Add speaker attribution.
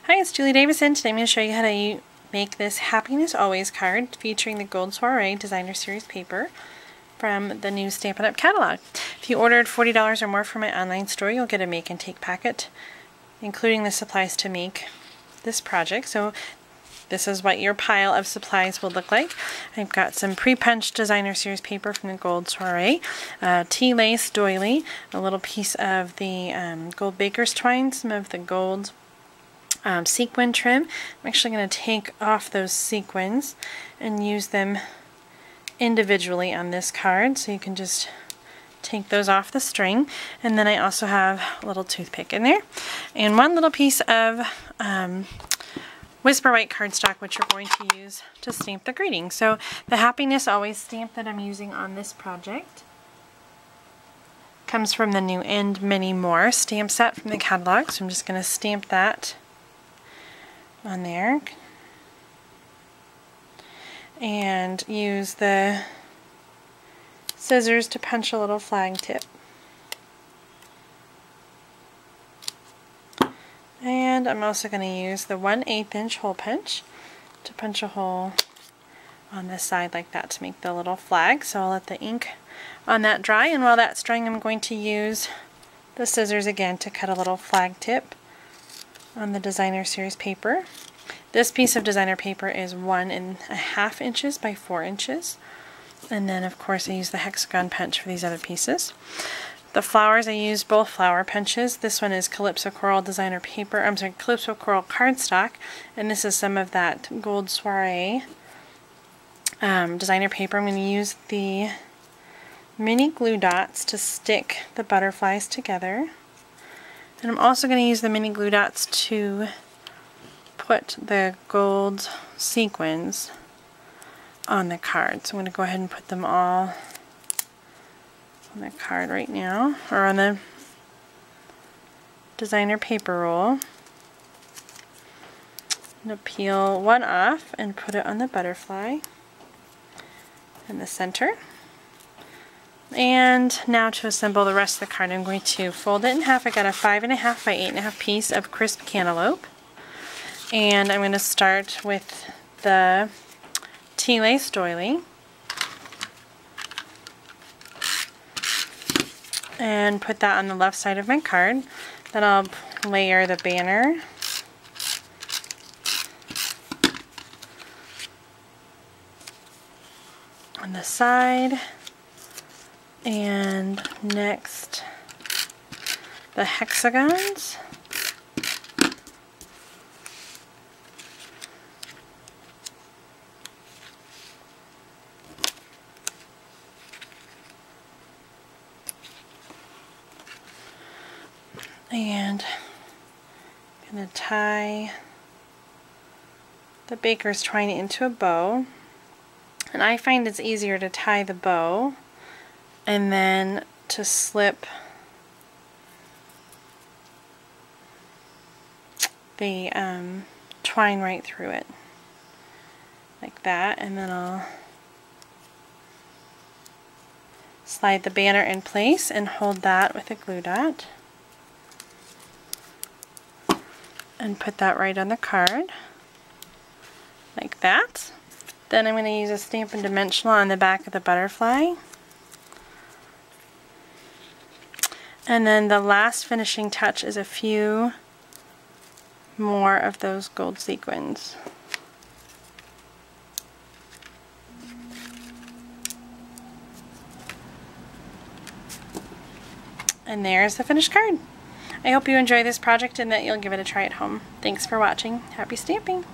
Speaker 1: Hi, it's Julie Davison. Today I'm going to show you how to make this Happiness Always card featuring the Gold Soiree Designer Series paper from the new Stampin' Up! Catalog. If you ordered $40 or more from my online store, you'll get a make and take packet, including the supplies to make this project. So this is what your pile of supplies will look like. I've got some pre-punched Designer Series paper from the Gold Soiree, tea lace doily, a little piece of the gold baker's twine, some of the gold sequin trim. I'm actually going to take off those sequins and use them individually on this card, so you can just take those off the string. And then I also have a little toothpick in there and one little piece of Whisper White cardstock, which we're going to use to stamp the greeting. So the Happiness Always stamp that I'm using on this project comes from the new And Many More stamp set from the catalog. So I'm just going to stamp that on there and use the scissors to punch a little flag tip. And I'm also going to use the 1/8 inch hole punch to punch a hole on this side like that to make the little flag. So I'll let the ink on that dry, and while that's drying I'm going to use the scissors again to cut a little flag tip on the Designer Series paper. This piece of designer paper is 1.5 inches by 4 inches. And then of course I use the hexagon punch for these other pieces. The flowers, I used both flower punches. This one is Calypso Coral designer paper, Calypso Coral cardstock, and this is some of that Gold Soiree designer paper. I'm going to use the mini glue dots to stick the butterflies together. And I'm also going to use the mini glue dots to put the gold sequins on the card. So I'm going to go ahead and put them all on the card right now, or on the designer paper roll. I'm going to peel one off and put it on the butterfly in the center. And now to assemble the rest of the card, I'm going to fold it in half. I got a 5.5 by 8.5 piece of crisp cantaloupe. And I'm going to start with the tea lace doily. And put that on the left side of my card. Then I'll layer the banner. On the side. And next, the hexagons. And I'm going to tie the baker's twine into a bow. And I find it's easier to tie the bow and then to slip the twine right through it like that, and then I'll slide the banner in place and hold that with a glue dot and put that right on the card like that. Then I'm going to use a Stampin' Dimensional on the back of the butterfly. And then the last finishing touch is a few more of those gold sequins. And there's the finished card. I hope you enjoy this project and that you'll give it a try at home. Thanks for watching. Happy stamping!